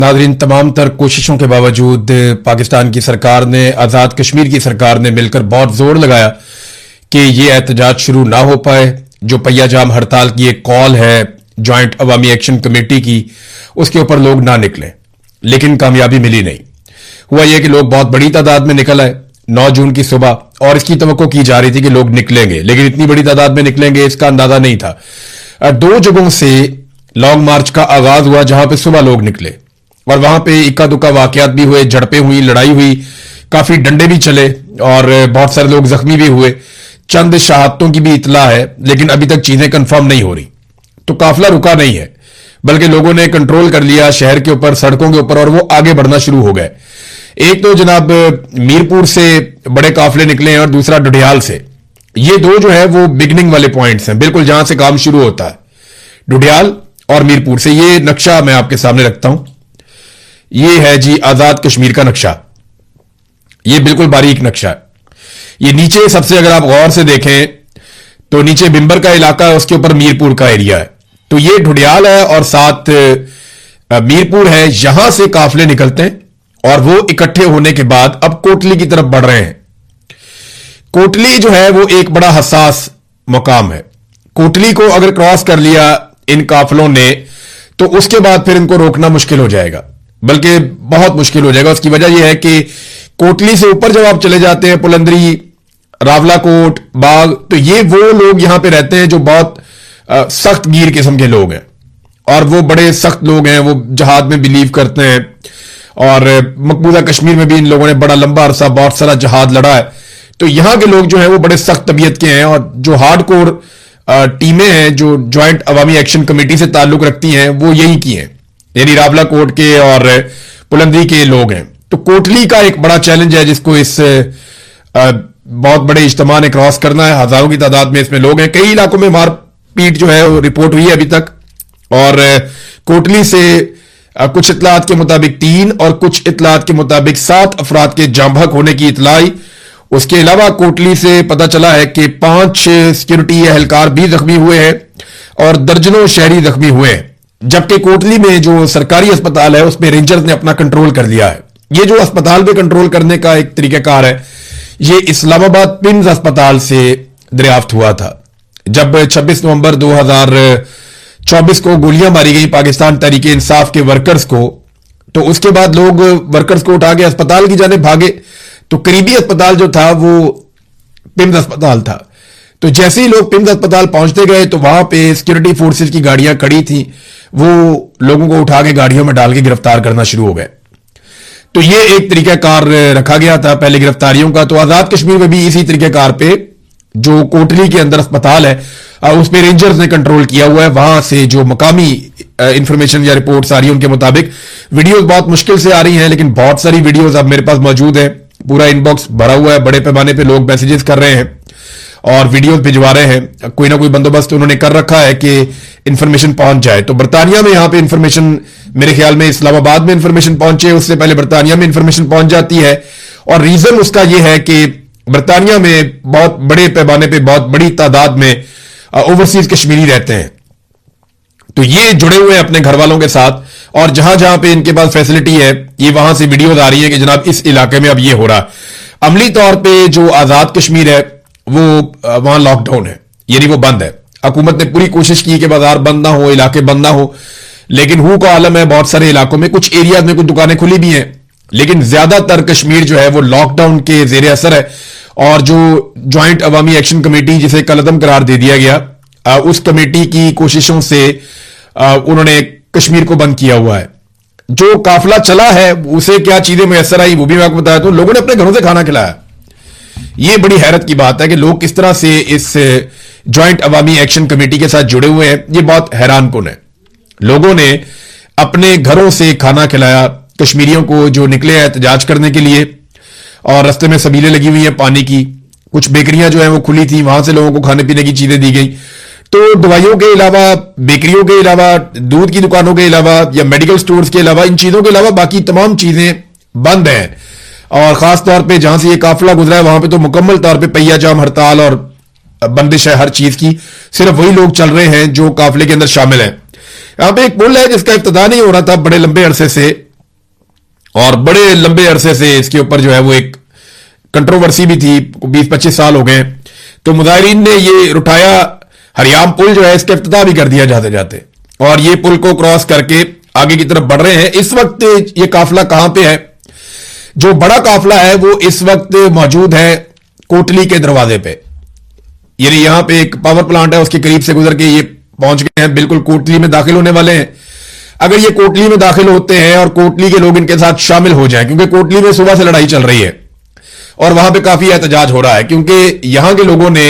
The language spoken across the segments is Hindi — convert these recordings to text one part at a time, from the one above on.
नाज़रीन, तमाम तर कोशिशों के बावजूद पाकिस्तान की सरकार ने, आज़ाद कश्मीर की सरकार ने मिलकर बहुत जोर लगाया कि ये एहतजाज शुरू ना हो पाए। जो पहिया जाम हड़ताल की एक कॉल है जॉइंट अवामी एक्शन कमेटी की, उसके ऊपर लोग ना निकले, लेकिन कामयाबी मिली नहीं। हुआ यह कि लोग बहुत बड़ी तादाद में निकल आए 9 जून की सुबह, और इसकी तवक्को की जा रही थी कि लोग निकलेंगे, लेकिन इतनी बड़ी तादाद में निकलेंगे इसका अंदाजा नहीं था। 2 जगहों से लॉन्ग मार्च का आगाज हुआ जहां पे सुबह लोग निकले, और वहां पे इक्का दुक्का वाकयात भी हुए, झड़पें हुई, लड़ाई हुई, काफी डंडे भी चले और बहुत सारे लोग जख्मी भी हुए। चंद शहादतों की भी इतला है, लेकिन अभी तक चीजें कंफर्म नहीं हो रही। तो काफिला रुका नहीं है, बल्कि लोगों ने कंट्रोल कर लिया शहर के ऊपर, सड़कों के ऊपर, और वो आगे बढ़ना शुरू हो गए। एक तो जनाब मीरपुर से बड़े काफिले निकले हैं और दूसरा डुडियाल से। ये दो जो है वो बिगनिंग वाले पॉइंट्स हैं, बिल्कुल जहां से काम शुरू होता है, डुडियाल और मीरपुर से। ये नक्शा मैं आपके सामने रखता हूं। ये है जी आजाद कश्मीर का नक्शा। ये बिल्कुल बारीक नक्शा है। ये नीचे सबसे अगर आप गौर से देखें तो नीचे बिंबर का इलाका है, उसके ऊपर मीरपुर का एरिया है। तो ये ढुडियाल है और साथ मीरपुर है। यहां से काफिले निकलते हैं और वो इकट्ठे होने के बाद अब कोटली की तरफ बढ़ रहे हैं। कोटली जो है वो एक बड़ा हसास मुकाम है। कोटली को अगर क्रॉस कर लिया इन काफिलों ने तो उसके बाद फिर इनको रोकना मुश्किल हो जाएगा, बल्कि बहुत मुश्किल हो जाएगा। उसकी वजह यह है कि कोटली से ऊपर जब आप चले जाते हैं, पुलंदरी, रावलाकोट, बाग, तो ये वो लोग यहां पे रहते हैं जो बहुत सख्त गिर किस्म के लोग हैं, और वो बड़े सख्त लोग हैं। वो जहाद में बिलीव करते हैं, और मकबूजा कश्मीर में भी इन लोगों ने बड़ा लंबा अरसा बहुत सारा जहाद लड़ा है। तो यहां के लोग जो हैं वो बड़े सख्त तबीयत के हैं, और जो हार्डकोर टीमें हैं जो ज्वाइंट अवामी एक्शन कमेटी से ताल्लुक रखती हैं वो यही की हैं, यानी रावलाकोट के और पुलंदी के लोग हैं। तो कोटली का एक बड़ा चैलेंज है जिसको इस बहुत बड़े इज्तिमा ने क्रॉस करना है। हजारों की तादाद में इसमें लोग हैं। कई इलाकों में मारपीट जो है वो रिपोर्ट हुई है अभी तक, और कोटली से कुछ इतलात के मुताबिक 3 और कुछ इतलात के मुताबिक 7 अफराद के जाम बहक होने की इतला आई। उसके अलावा कोटली से पता चला है कि 5 सिक्योरिटी एहलकार भी जख्मी हुए हैं और दर्जनों शहरी जख्मी हुए हैं। जबकि कोटली में जो सरकारी अस्पताल है उसमें रेंजर्स ने अपना कंट्रोल कर लिया है। ये जो अस्पताल पे कंट्रोल करने का एक तरीकाकार है, ये इस्लामाबाद पिम्स अस्पताल से दरियाफ्त हुआ था। जब 26 नवंबर 2024 को गोलियां मारी गई पाकिस्तान तहरीक इंसाफ के वर्कर्स को, तो उसके बाद लोग वर्कर्स को उठा के अस्पताल की जाने भागे। तो करीबी अस्पताल जो था वो पिम्स अस्पताल था। तो जैसे ही लोग पिम्स अस्पताल पहुंचते गए तो वहां पे सिक्योरिटी फोर्सेस की गाड़ियां खड़ी थी, वो लोगों को उठा के गाड़ियों में डाल के गिरफ्तार करना शुरू हो गए। तो ये एक तरीकाकार रखा गया था पहले गिरफ्तारियों का। तो आजाद कश्मीर में भी इसी तरीकाकार पे जो कोटली के अंदर अस्पताल है उस पर रेंजर्स ने कंट्रोल किया हुआ है। वहां से जो मकामी इंफॉर्मेशन या रिपोर्ट्स आ रही है उनके मुताबिक वीडियोस बहुत मुश्किल से आ रही हैं, लेकिन बहुत सारी वीडियोस अब मेरे पास मौजूद है। पूरा इनबॉक्स भरा हुआ है, बड़े पैमाने पे लोग मैसेजेस कर रहे हैं और वीडियोस भिजवा रहे हैं। कोई ना कोई बंदोबस्त उन्होंने कर रखा है कि इंफॉर्मेशन पहुंच जाए। तो बरतानिया में यहां पे इंफॉर्मेशन, मेरे ख्याल में इस्लामाबाद में इंफॉर्मेशन पहुंचे, उससे पहले बरतानिया में इंफॉर्मेशन पहुंच जाती है। और रीजन उसका यह है कि बरतानिया में बहुत बड़े पैमाने पे, बहुत बड़ी तादाद में ओवरसीज कश्मीरी रहते हैं। तो ये जुड़े हुए हैं अपने घर वालों के साथ, और जहां जहां पे इनके पास फैसिलिटी है, ये वहां से वीडियोज आ रही है कि जनाब इस इलाके में अब ये हो रहा। अमली तौर पे जो आजाद कश्मीर है वो वहां लॉकडाउन है, यानी वो बंद है। हुकूमत ने पूरी कोशिश की कि बाजार बंद ना हो, इलाके बंद ना हो, लेकिन हु का आलम है। बहुत सारे इलाकों में, कुछ एरियाज में कुछ दुकानें खुली भी हैं, लेकिन ज्यादातर कश्मीर जो है वो लॉकडाउन के जेर असर है। और जो ज्वाइंट अवामी एक्शन कमेटी, जिसे कलअदम करार दे दिया गया, उस कमेटी की कोशिशों से उन्होंने कश्मीर को बंद किया हुआ है। जो काफिला चला है उसे क्या चीजें मुयसर आई वो भी मैं आपको बताया। तो लोगों ने अपने घरों से खाना खिलाया। ये बड़ी हैरत की बात है कि लोग किस तरह से इस ज्वाइंट अवामी एक्शन कमेटी के साथ जुड़े हुए हैं। ये बहुत हैरानकुन है। लोगों ने अपने घरों से खाना खिलाया कश्मीरियों को जो निकले हैं एहतजाज करने के लिए, और रास्ते में सबीलें लगी हुई हैं पानी की। कुछ बेकरियां जो हैं वो खुली थी, वहां से लोगों को खाने पीने की चीजें दी गई। तो दवाइयों के अलावा, बेकरियों के अलावा, दूध की दुकानों के अलावा या मेडिकल स्टोर्स के अलावा, इन चीजों के अलावा बाकी तमाम चीजें बंद हैं। और खास तौर पे जहां से ये काफिला गुजरा है वहां पे तो मुकम्मल तौर पे पहिया जाम हड़ताल और बंदिश है हर चीज की। सिर्फ वही लोग चल रहे हैं जो काफिले के अंदर शामिल हैं। यहां पे एक पुल है जिसका इफ्तिताह नहीं हो रहा था बड़े लंबे अरसे से, और बड़े लंबे अरसे से इसके ऊपर जो है वो एक कंट्रोवर्सी भी थी, 20-25 साल हो गए। तो मुजाहिरीन ने ये उठाया, हरियाम पुल जो है इसका इफ्तिताह भी कर दिया जाते जाते, और ये पुल को क्रॉस करके आगे की तरफ बढ़ रहे हैं। इस वक्त ये काफिला कहां पे है? जो बड़ा काफिला है वो इस वक्त मौजूद है कोटली के दरवाजे पे, यानी यहां पे एक पावर प्लांट है, उसके करीब से गुजर के ये पहुंच गए हैं, बिल्कुल कोटली में दाखिल होने वाले हैं। अगर ये कोटली में दाखिल होते हैं और कोटली के लोग इनके साथ शामिल हो जाएं, क्योंकि कोटली में सुबह से लड़ाई चल रही है और वहां पे काफी एहतजाज हो रहा है, क्योंकि यहां के लोगों ने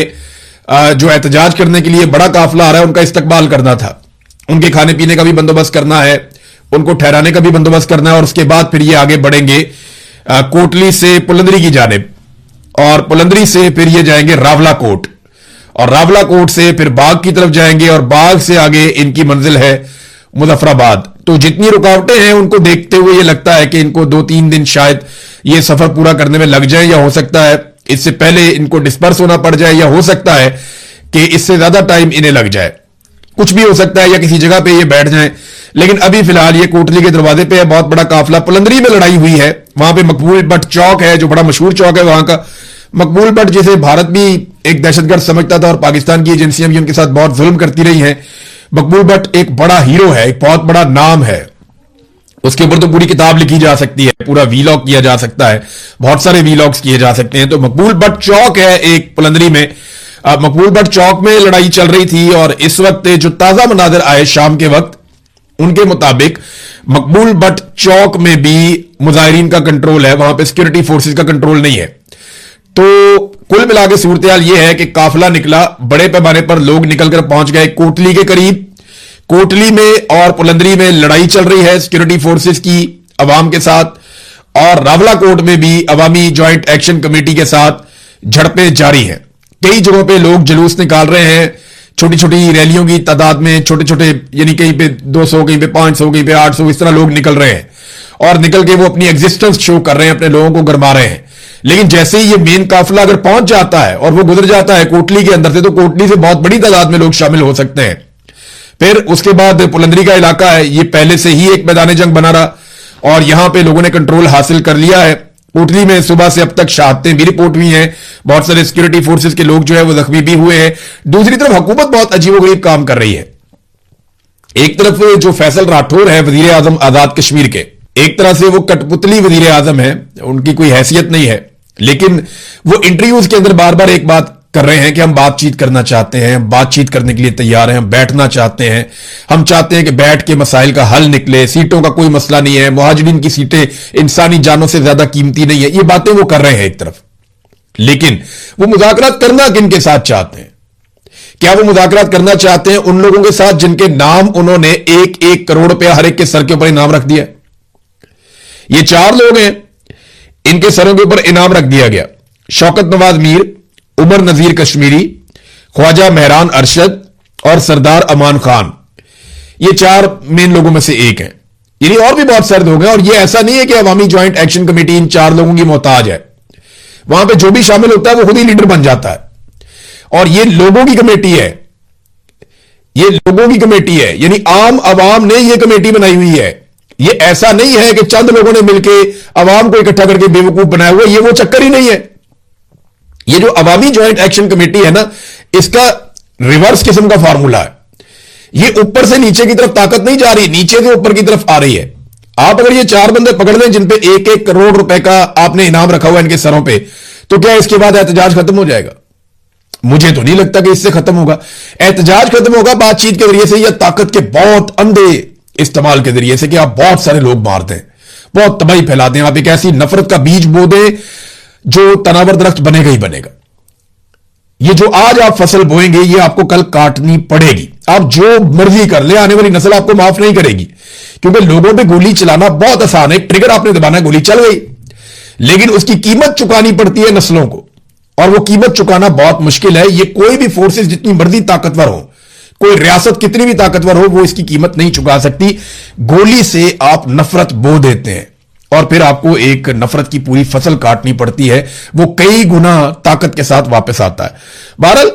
जो एहतजाज करने के लिए बड़ा काफिला आ रहा है उनका इस्तकबाल करना था, उनके खाने पीने का भी बंदोबस्त करना है, उनको ठहराने का भी बंदोबस्त करना है, और उसके बाद फिर ये आगे बढ़ेंगे कोटली से पुलंदरी की जानिब, और पुलंदरी से फिर ये जाएंगे रावला कोट, और रावला कोट से फिर बाग की तरफ जाएंगे, और बाग से आगे इनकी मंजिल है मुजफ्फराबाद। तो जितनी रुकावटें हैं उनको देखते हुए ये लगता है कि इनको 2-3 दिन शायद ये सफर पूरा करने में लग जाए, या हो सकता है इससे पहले इनको डिस्पर्स होना पड़ जाए, या हो सकता है कि इससे ज्यादा टाइम इन्हें लग जाए, कुछ भी हो सकता है, या किसी जगह पे ये बैठ जाएं। लेकिन अभी फिलहाल ये कोटली के दरवाजे पे है बहुत बड़ा काफिला। पुलंदरी में लड़ाई हुई है, वहां पे मकबूल भट्ट चौक है जो बड़ा मशहूर चौक है वहां का। मकबूल भट्ट जिसे भारत भी एक दहशतगर्द समझता था और पाकिस्तान की एजेंसियां भी उनके साथ बहुत जुल्म करती रही हैं। मकबूल भट्ट एक बड़ा हीरो है, एक बहुत बड़ा नाम है, उसके ऊपर तो पूरी किताब लिखी जा सकती है, पूरा वीलॉग किया जा सकता है, बहुत सारे वीलॉग्स किए जा सकते हैं। तो मकबूल भट्ट चौक है एक पुलंदरी में। मकबूल भट्ट चौक में लड़ाई चल रही थी, और इस वक्त जो ताजा मनाजिर आए शाम के वक्त, उनके मुताबिक मकबूल भट्ट चौक में भी मुजाहिरीन का कंट्रोल है, वहां पे सिक्योरिटी फोर्सेस का कंट्रोल नहीं है। तो कुल मिला के सूरत हाल यह है कि काफिला निकला, बड़े पैमाने पर लोग निकलकर पहुंच गए कोटली के करीब। कोटली में और पुलंदरी में लड़ाई चल रही है सिक्योरिटी फोर्सेस की अवाम के साथ, और रावला कोट में भी अवामी ज्वाइंट एक्शन कमेटी के साथ झड़पें जारी हैं। कई जगहों पे लोग जुलूस निकाल रहे हैं, छोटी छोटी रैलियों की तादाद में, छोटे छोटे, यानी कहीं पे 200, कहीं पे 500, कहीं पे 800, इस तरह लोग निकल रहे हैं, और निकल के वो अपनी एग्जिस्टेंस शो कर रहे हैं, अपने लोगों को गरमा रहे हैं। लेकिन जैसे ही ये मेन काफिला अगर पहुंच जाता है और वो गुजर जाता है कोटली के अंदर से, तो कोटली से बहुत बड़ी तादाद में लोग शामिल हो सकते हैं। फिर उसके बाद पुलंदरी का इलाका है, ये पहले से ही एक मैदान जंग बना रहा, और यहां पे लोगों ने कंट्रोल हासिल कर लिया है। कोटली में सुबह से अब तक शहादतें भी रिपोर्ट हुई हैं, बहुत सारे सिक्योरिटी फोर्सेस के लोग जो है वो जख्मी भी हुए हैं। दूसरी तरफ हुकूमत बहुत अजीबोगरीब काम कर रही है। एक तरफ जो फैसल राठौर है वजीर आजम आजाद कश्मीर के, एक तरह से वो कठपुतली वजीर आजम है, उनकी कोई हैसियत नहीं है, लेकिन वो इंटरव्यूज के अंदर बार बार एक बात कर रहे हैं कि हम बातचीत करना चाहते हैं, बातचीत करने के लिए तैयार हैं, हम बैठना चाहते हैं, हम चाहते हैं कि बैठ के मसाइल का हल निकले, सीटों का कोई मसला नहीं है, मुहाजिरीन की सीटें इंसानी जानों से ज्यादा कीमती नहीं है, ये बातें वो कर रहे हैं एक तरफ। लेकिन वो मुज़ाकरात करना किन के साथ चाहते हैं? क्या वो मुज़ाकरात करना चाहते हैं उन लोगों के साथ जिनके नाम उन्होंने 1-1 करोड़ रुपया हर एक के सर के ऊपर इनाम रख दिया? ये 4 लोग हैं, इनके सरों के ऊपर इनाम रख दिया गया। शौकत नवाज मीर, उमर नजीर कश्मीरी, ख्वाजा मेहरान अरशद और सरदार अमान खान, ये 4 मेन लोगों में से एक हैं। यानी और भी बहुत सारे लोग हैं, और ये ऐसा नहीं है कि अवामी ज्वाइंट एक्शन कमेटी इन 4 लोगों की मोहताज है। वहां पे जो भी शामिल होता है वो खुद ही लीडर बन जाता है, और ये लोगों की कमेटी है, ये लोगों की कमेटी है, यानी आम अवाम ने ये कमेटी बनाई हुई है। ये ऐसा नहीं है कि चंद लोगों ने मिलकर अवाम को इकट्ठा करके बेवकूफ बनाया हुआ, ये वो चक्कर ही नहीं है। ये जो अवामी ज्वाइंट एक्शन कमेटी है ना, इसका रिवर्स किस्म का फार्मूला है। ये ऊपर से नीचे की तरफ ताकत नहीं जा रही, नीचे से ऊपर की तरफ आ रही है। आप अगर ये 4 बंदे पकड़ लें जिन पे 1-1 करोड़ रुपए का आपने इनाम रखा हुआ है इनके सरों पे, तो क्या इसके बाद एहतजाज खत्म हो जाएगा? मुझे तो नहीं लगता कि इससे खत्म होगा। एहतजाज खत्म होगा बातचीत के जरिए से, या ताकत के बहुत अंधे इस्तेमाल के जरिए से, कि आप बहुत सारे लोग मार दें, बहुत तबाही फैला दें, आप एक ऐसी नफरत का बीज बो दें जो तनावर दरख्त बनेगा ही बनेगा। ये जो आज आप फसल बोएंगे ये आपको कल काटनी पड़ेगी। आप जो मर्जी कर ले, आने वाली नस्ल आपको माफ नहीं करेगी, क्योंकि लोगों पे गोली चलाना बहुत आसान है, ट्रिगर आपने दबाना है, गोली चल गई, लेकिन उसकी कीमत चुकानी पड़ती है नस्लों को, और वो कीमत चुकाना बहुत मुश्किल है। ये कोई भी फोर्सेस जितनी मर्जी ताकतवर हो, कोई रियासत कितनी भी ताकतवर हो, वो इसकी कीमत नहीं चुका सकती। गोली से आप नफरत बो देते हैं, और फिर आपको एक नफरत की पूरी फसल काटनी पड़ती है, वो कई गुना ताकत के साथ वापस आता है। बहरहाल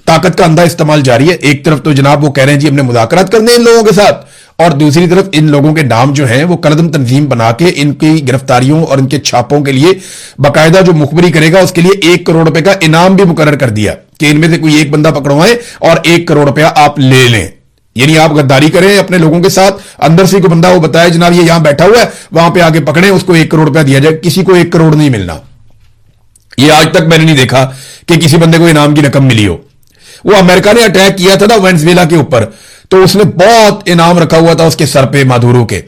ताकत का अंधा इस्तेमाल जारी है। एक तरफ तो जनाब वो कह रहे हैं जी हमने मुज़ाकरात करने इन लोगों के साथ, और दूसरी तरफ इन लोगों के नाम जो हैं वो कलदम तंजीम बना के इनकी गिरफ्तारियों और इनके छापों के लिए बाकायदा जो मुखबरी करेगा उसके लिए 1 करोड़ रुपए का इनाम भी मुकर्रर कर दिया कि इनमें से कोई एक बंदा पकड़वाएं और 1 करोड़ रुपया आप ले लें। यानी आप गद्दारी करें अपने लोगों के साथ, अंदर से कोई बंदा वो बताए जनाब ये यहां बैठा हुआ है, वहां पे आगे पकड़े, उसको 1 करोड़ रुपया दिया जाए। किसी को 1 करोड़ नहीं मिलना। ये आज तक मैंने नहीं देखा कि किसी बंदे को इनाम की रकम मिली हो। वो अमेरिका ने अटैक किया था ना वेनेजुएला के ऊपर, तो उसने बहुत इनाम रखा हुआ था उसके सर पे माधुरो के।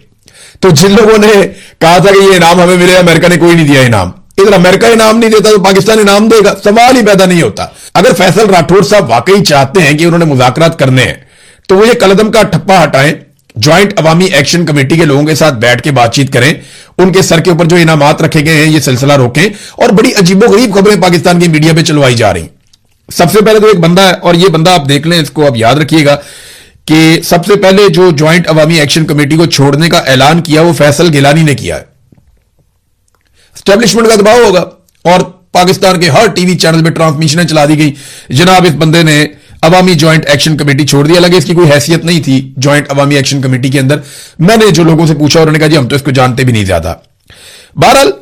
तो जिन लोगों ने कहा था कि ये इनाम हमें मिले, अमेरिका ने कोई नहीं दिया इनाम। इधर अमेरिका इनाम नहीं देता तो पाकिस्तान इनाम देगा? सवाल ही पैदा नहीं होता। अगर फैसल राठौर साहब वाकई चाहते हैं कि उन्होंने मुज़ाकरात करने हैं तो वो ये कलदम का ठप्पा हटाएं, ज्वाइंट अवामी एक्शन कमेटी के लोगों के साथ बैठ के बातचीत करें, उनके सर के ऊपर जो इनामात रखे गए हैं ये सिलसिला रोकें। और बड़ी अजीबोगरीब खबरें पाकिस्तान की मीडिया पे चलवाई जा रही। सबसे पहले तो एक बंदा है, और ये बंदा आप देख लें, इसको आप याद रखिएगा कि सबसे पहले जो ज्वाइंट अवामी एक्शन कमेटी को छोड़ने का ऐलान किया वो फैसल गिलानी ने किया है। एस्टेब्लिशमेंट का दबाव होगा और पाकिस्तान के हर टीवी चैनल पे ट्रांसमिशनें चला दी गई, जनाब इस बंदे ने अवामी ज्वाइंट एक्शन कमेटी छोड़ दिया। लगे इसकी कोई हैसियत नहीं थी ज्वाइंट अवामी एक्शन कमेटी के अंदर। मैंने जो लोगों से पूछा उन्होंने कहा जी हम तो इसको जानते भी नहीं ज्यादा। बहरहाल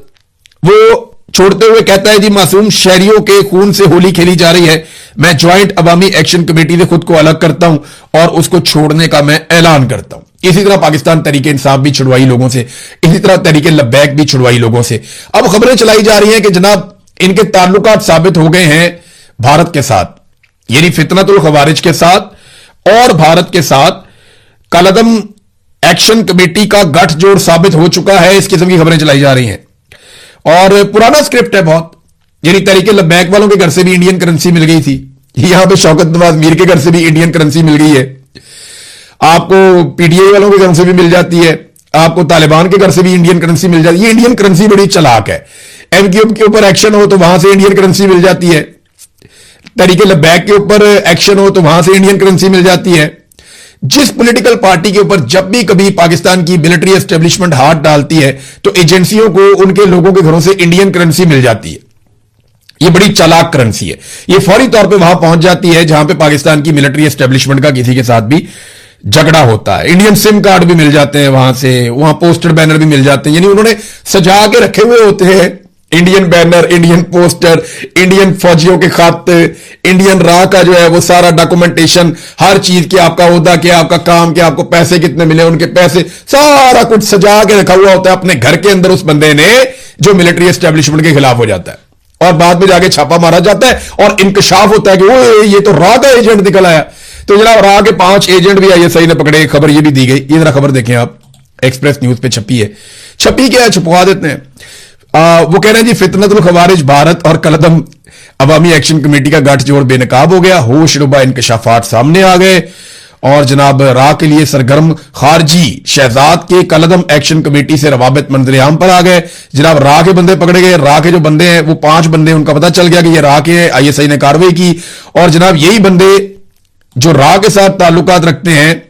वो छोड़ते हुए कहता है जी मासूम शहरियों के खून से होली खेली जा रही है, मैं ज्वाइंट अवामी एक्शन कमेटी से खुद को अलग करता हूं और उसको छोड़ने का मैं ऐलान करता हूं। इसी तरह पाकिस्तान तहरीक इंसाफ भी छुड़वाई लोगों से, इसी तरह तहरीक लब्बैक भी छुड़वाई लोगों से। अब खबरें चलाई जा रही हैं कि जनाब इनके ताल्लुकात साबित हो गए हैं भारत के साथ, यानी फितनतुल खवारिज के साथ और भारत के साथ कलदम एक्शन कमेटी का गठजोड़ साबित हो चुका है। इस किस्म की खबरें चलाई जा रही हैं और पुराना स्क्रिप्ट है बहुत, यानी तहरीक लब्बैक वालों के घर से भी इंडियन करेंसी मिल गई थी, यहां पे शौकत नवाज मीर के घर से भी इंडियन करेंसी मिल गई है, आपको पीटीआई वालों के घर से भी मिल जाती है, आपको तालिबान के घर से भी इंडियन करेंसी मिल जाती है। ये इंडियन करेंसी बड़ी चालाक है। एमक्यूएम के ऊपर एक्शन हो तो वहां से इंडियन करेंसी मिल जाती है, तहरीक लब्बैक के ऊपर एक्शन हो तो वहां से इंडियन करेंसी मिल जाती है। जिस पॉलिटिकल पार्टी के ऊपर जब भी कभी पाकिस्तान की मिलिट्री एस्टेब्लिशमेंट हाथ डालती है तो एजेंसियों को उनके लोगों के घरों से इंडियन करेंसी मिल जाती है। ये बड़ी चालाक करेंसी है, ये फौरी तौर पे वहां पहुंच जाती है जहां पे पाकिस्तान की मिलिट्री एस्टेब्लिशमेंट का किसी के साथ भी झगड़ा होता है। इंडियन सिम कार्ड भी मिल जाते हैं वहां से, वहां पोस्टर बैनर भी मिल जाते हैं, यानी उन्होंने सजा के रखे हुए होते हैं Indian banner, Indian poster, Indian फौजियों के खत, इंडियन राह का जो है वो सारा डॉक्यूमेंटेशन, हर चीज के आपका ओहदा क्या, आपका काम क्या, आपको पैसे कितने मिले, उनके पैसे, सारा कुछ सजा के रखा हुआ होता है अपने घर के अंदर उस बंदे ने जो मिलिट्री एस्टेब्लिशमेंट के खिलाफ हो जाता है। और बाद में जाके छापा मारा जाता है और इंकशाफ होता है कि वो ये तो राह का एजेंट निकल आया। तो जनाब राह के 5 एजेंट भी आईएसआई ने पकड़े, खबर ये भी दी गई। ये जरा खबर देखें आप, एक्सप्रेस न्यूज पे छपी है। छपी क्या है, छपवा देते हैं। वो कह रहे हैं जी फितनतुल खवारिज भारत और कलदम अवामी एक्शन कमेटी का गठजोड़ बेनकाब हो गया, होश रुबा इंकशाफात सामने आ गए और जनाब राह के लिए सरगर्म खारजी शहजाद के कलदम एक्शन कमेटी से रवाबित मंजरेआम पर आ गए। जनाब राह के बंदे पकड़े गए, राह के जो बंदे हैं वो 5 बंदे, उनका पता चल गया कि ये राह के हैं, आईएसआई ने कार्रवाई की। और जनाब यही बंदे जो राह के साथ ताल्लुकात रखते हैं,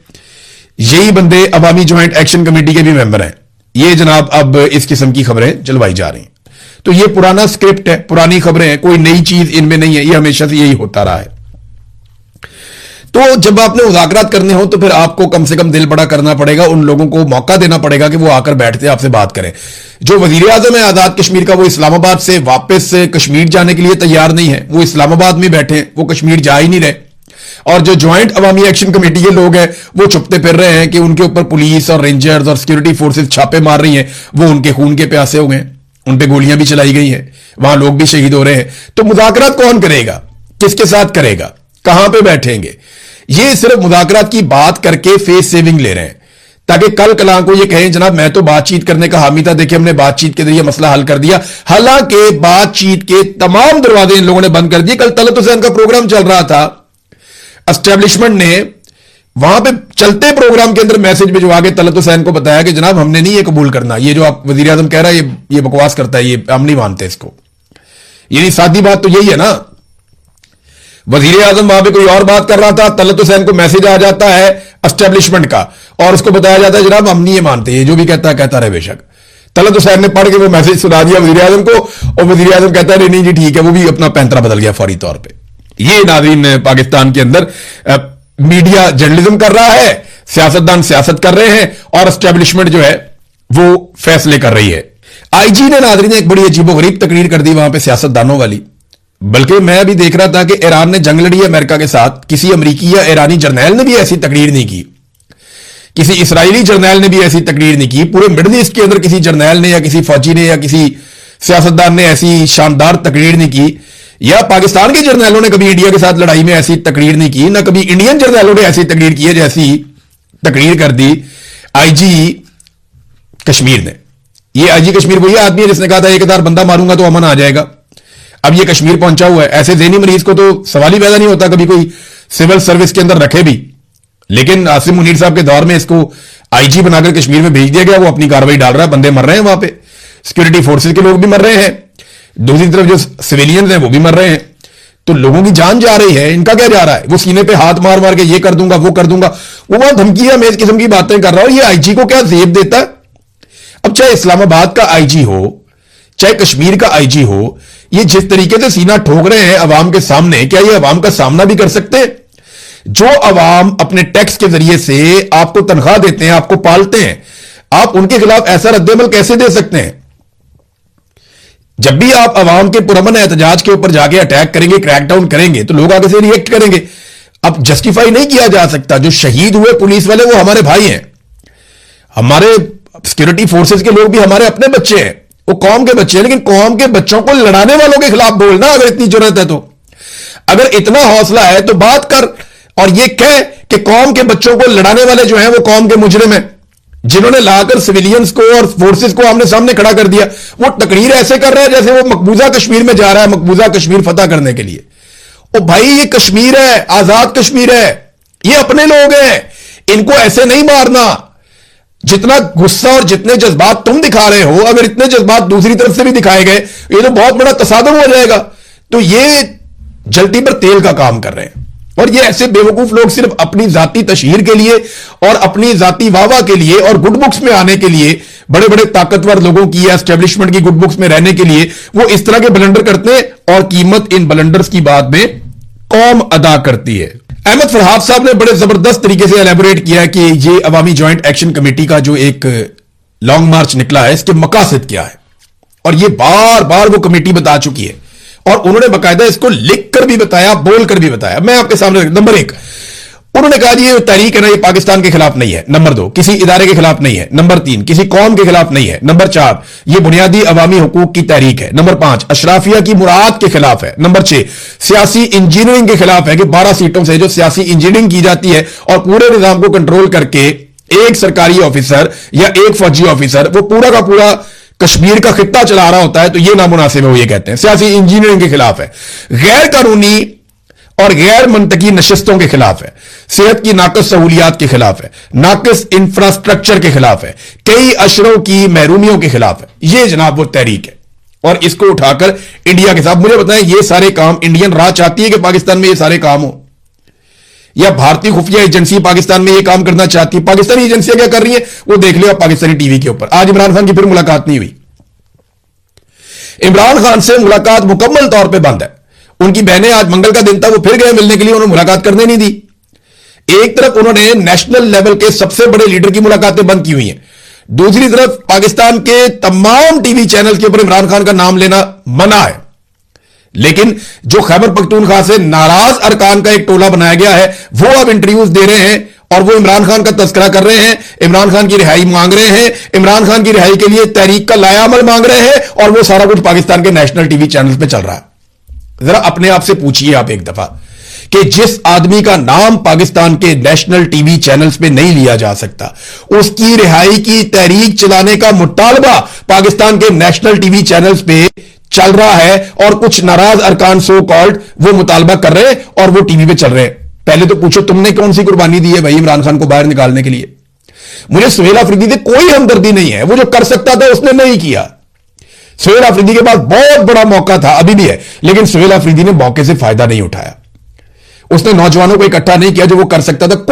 यही बंदे अवामी ज्वाइंट एक्शन कमेटी के भी मेंबर हैं। ये जनाब अब इस किस्म की खबरें चलवाई जा रही हैं। तो ये पुराना स्क्रिप्ट है, पुरानी खबरें हैं, कोई नई चीज इनमें नहीं है, ये हमेशा से यही होता रहा है। तो जब आपने मुज़ाकरात करने हो तो फिर आपको कम से कम दिल बड़ा करना पड़ेगा, उन लोगों को मौका देना पड़ेगा कि वो आकर बैठते आपसे बात करें। जो वजीर आजम है आजाद कश्मीर का, वो इस्लामाबाद से वापस कश्मीर जाने के लिए तैयार नहीं है, वो इस्लामाबाद में बैठे हैं, वो कश्मीर जा ही नहीं रहे। और जो ज्वाइंट अवामी एक्शन कमेटी के लोग हैं वो चुपते फिर रहे हैं कि उनके ऊपर पुलिस और रेंजर्स और सिक्योरिटी फोर्सेस छापे मार रही हैं, वो उनके खून के प्यासे हो गए, उन पे गोलियां भी चलाई गई हैं, वहां लोग भी शहीद हो रहे हैं। तो मुज़ाकरात कौन करेगा, किसके साथ करेगा, कहां पे बैठेंगे? ये सिर्फ मुज़ाकरात की बात करके फेस सेविंग ले रहे हैं ताकि कल कलां को ये कहें जनाब मैं तो बातचीत करने का हामी था, देखिए हमने बातचीत के जरिए मसला हल कर दिया। हालांकि बातचीत के तमाम दरवाजे इन लोगों ने बंद कर दिए। कल तलत हुसैन का प्रोग्राम चल रहा था, एस्टेब्लिशमेंट ने वहां पे चलते प्रोग्राम के अंदर मैसेज भिजवा के तलत हुसैन को बताया कि जनाब हमने नहीं ये कबूल करना, ये जो आप वजीर आजम कह रहा है ये बकवास करता है, ये हम नहीं मानते इसको। यानी सादी बात तो यही है ना, वजीर आजम वहां पे कोई और बात कर रहा था, तलत हुसैन को मैसेज आ जाता है एस्टेब्लिशमेंट का और उसको बताया जाता है जनाब हम नहीं ये मानते, ये जो भी कहता है कहता रहे बेशक। तलत हुसैन ने पढ़ के वो मैसेज सुना दिया वजीर आजम को और वजीर आजम कहता है नहीं जी ठीक है, वो भी अपना पैंतरा बदल गया फौरी तौर पर। ये नाज़रीन पाकिस्तान के अंदर मीडिया जर्नलिज्म कर रहा है, सियासतदान सियासत कर रहे हैं और एस्टेब्लिशमेंट जो है वो फैसले कर रही है। आईजी ने नाज़रीन एक बड़ी अजीबोगरीब तकरीर कर दी वहां पे सियासतदानों वाली। बल्कि मैं अभी देख रहा था कि ईरान ने जंग लड़ी अमेरिका के साथ, किसी अमरीकी या ईरानी जर्नैल ने भी ऐसी तकरीर नहीं की, किसी इसराइली जर्नैल ने भी ऐसी तकरीर नहीं की, पूरे मिडल ईस्ट के अंदर किसी जर्नैल ने या किसी फौजी ने या किसी सियासतदान ने ऐसी शानदार तकरीर नहीं की, या पाकिस्तान के जर्नैलों ने कभी इंडिया के साथ लड़ाई में ऐसी तकरीर नहीं की, ना कभी इंडियन जर्नैलों ने ऐसी तकरीर की है जैसी तकरीर कर दी आईजी कश्मीर ने। ये आईजी कश्मीर वही आदमी है जिसने कहा था 1000 बंदा मारूंगा तो अमन आ जाएगा। अब ये कश्मीर पहुंचा हुआ है। ऐसे ज़हनी मरीज को तो सवाल ही पैदा नहीं होता कभी कोई सिविल सर्विस के अंदर रखे भी, लेकिन आसिम मुनीर साहब के दौर में इसको आईजी बनाकर कश्मीर में भेज दिया गया। वो अपनी कार्रवाई डाल रहा है, बंदे मर रहे हैं वहां पे, सिक्योरिटी फोर्सेज के लोग भी मर रहे हैं, दूसरी तरफ जो सिविलियंस हैं वो भी मर रहे हैं। तो लोगों की जान जा रही है, इनका क्या जा रहा है? वो सीने पे हाथ मार मार के ये कर दूंगा वो कर दूंगा, वो वहां धमकियां मेज किस्म की बातें कर रहा हो। ये आईजी को क्या जेब देता है? अब चाहे इस्लामाबाद का आईजी हो, चाहे कश्मीर का आईजी हो, ये जिस तरीके से सीना ठोक रहे हैं अवाम के सामने, क्या ये अवाम का सामना भी कर सकते हैं? जो अवाम अपने टैक्स के जरिए से आपको तनख्वाह देते हैं, आपको पालते हैं, आप उनके खिलाफ ऐसा रद्देमल कैसे दे सकते हैं? जब भी आप अवाम के पुरअमन एहतजाज के ऊपर जाके अटैक करेंगे, क्रैकडाउन करेंगे, तो लोग आगे से रिएक्ट करेंगे। अब जस्टिफाई नहीं किया जा सकता। जो शहीद हुए पुलिस वाले वो हमारे भाई हैं, हमारे सिक्योरिटी फोर्सेस के लोग भी हमारे अपने बच्चे हैं, वो कौम के बच्चे हैं, लेकिन कौम के बच्चों को लड़ाने वालों के खिलाफ बोलना, अगर इतनी जरूरत है तो, अगर इतना हौसला है तो बात कर और ये कह कि कौम के बच्चों को लड़ाने वाले जो हैं वो कौम के मुजरिम हैं, जिन्होंने लाकर सिविलियंस को और फोर्सेस को आमने सामने खड़ा कर दिया। वो तकरीर ऐसे कर रहा है जैसे वो मकबूजा कश्मीर में जा रहा है, मकबूजा कश्मीर फतह करने के लिए। ओ भाई, ये कश्मीर है, आजाद कश्मीर है, ये अपने लोग हैं, इनको ऐसे नहीं मारना। जितना गुस्सा और जितने जज्बात तुम दिखा रहे हो, अगर इतने जज्बात दूसरी तरफ से भी दिखाए गए, ये तो बहुत बड़ा तसादुम हो जाएगा। तो ये जल्दी पर तेल का काम कर रहे हैं। और ये ऐसे बेवकूफ लोग सिर्फ अपनी जाती तशहीर के लिए और अपनी जाती वाहवाह के लिए और गुड बुक्स में आने के लिए, बड़े बड़े ताकतवर लोगों की या एस्टेब्लिशमेंट की गुड बुक्स में रहने के लिए वो इस तरह के ब्लंडर करते हैं और कीमत इन ब्लंडर्स की बाद में कौम अदा करती है। अहमद फरहाद साहब ने बड़े जबरदस्त तरीके से एलैबोरेट किया कि ये अवामी ज्वाइंट एक्शन कमेटी का जो एक लॉन्ग मार्च निकला है, इसके मकासद क्या है, और ये बार बार वो कमेटी बता चुकी है और उन्होंने बाकायदा इसको लिख कर भी बताया, बोल कर भी बताया। मैं आपके सामने, नंबर 1, उन्होंने कहा जी ये तहरीक है ना, ये पाकिस्तान के खिलाफ नहीं है। नंबर 2, किसी इदारे के खिलाफ नहीं है। नंबर 3, किसी कौम के खिलाफ नहीं है। नंबर 4, ये बुनियादी अवामी हुकूक की तहरीक है। नंबर 5, अशराफिया की मुराद के खिलाफ है। नंबर 6, सियासी इंजीनियरिंग के खिलाफ है कि 12 सीटों से जो सियासी इंजीनियरिंग की जाती है और पूरे निजाम को कंट्रोल करके एक सरकारी ऑफिसर या एक फौजी ऑफिसर वो पूरा का पूरा कश्मीर का खित्ता चला रहा होता है, तो यह नामुनासिब है। वो ये कहते हैं सियासी इंजीनियरिंग के खिलाफ है, गैर कानूनी और गैर मंतकी नशिस्तों के खिलाफ है, सेहत की नाकस सहूलियात के खिलाफ है, नाकस इंफ्रास्ट्रक्चर के खिलाफ है, कई अशरों की महरूमियों के खिलाफ है। यह जनाब वो तहरीक है और इसको उठाकर इंडिया के साथ, मुझे बताएं ये सारे काम इंडियन राह चाहती है कि पाकिस्तान में ये सारे काम हो, या भारतीय खुफिया एजेंसी पाकिस्तान में ये काम करना चाहती है? पाकिस्तानी एजेंसियां क्या कर रही हैं वो देख लिया पाकिस्तानी टीवी के ऊपर। आज इमरान खान की फिर मुलाकात नहीं हुई, इमरान खान से मुलाकात मुकम्मल तौर पे बंद है। उनकी बहनें, आज मंगल का दिन था, वो फिर गए मिलने के लिए, उन्होंने मुलाकात करने नहीं दी। एक तरफ उन्होंने नेशनल लेवल के सबसे बड़े लीडर की मुलाकातें बंद की हुई हैं, दूसरी तरफ पाकिस्तान के तमाम टीवी चैनल के ऊपर इमरान खान का नाम लेना मना है। लेकिन जो खैबर पख्तूनख्वा से नाराज अरकान का एक टोला बनाया गया है, वो अब इंटरव्यूज दे रहे हैं और वो इमरान खान का तस्करा कर रहे हैं, इमरान खान की रिहाई मांग रहे हैं, इमरान खान की रिहाई के लिए तहरीक का लायामल मांग रहे हैं, और वो सारा कुछ पाकिस्तान के नेशनल टीवी चैनल पे चल रहा है। जरा अपने आप से पूछिए आप एक दफा कि जिस आदमी का नाम पाकिस्तान के नेशनल टीवी चैनल्स पे नहीं लिया जा सकता, उसकी रिहाई की तहरीक चलाने का मुतालबा पाकिस्तान के नेशनल टीवी चैनल्स पे चल रहा है, और कुछ नाराज अरकान सो कॉल्ड वो मुतालबा कर रहे हैं और वो टीवी पे चल रहे हैं। पहले तो पूछो तुमने कौन सी कुर्बानी दी है भाई इमरान खान को बाहर निकालने के लिए? मुझे सुहेल अफरीदी से कोई हमदर्दी नहीं है, वो जो कर सकता था उसने नहीं किया। सुहेल अफरीदी के पास बहुत बड़ा मौका था, अभी भी है, लेकिन सुहेल अफरीदी ने मौके से फायदा नहीं उठाया। उसने नौजवानों को इकट्ठा नहीं किया जो वो कर सकता था।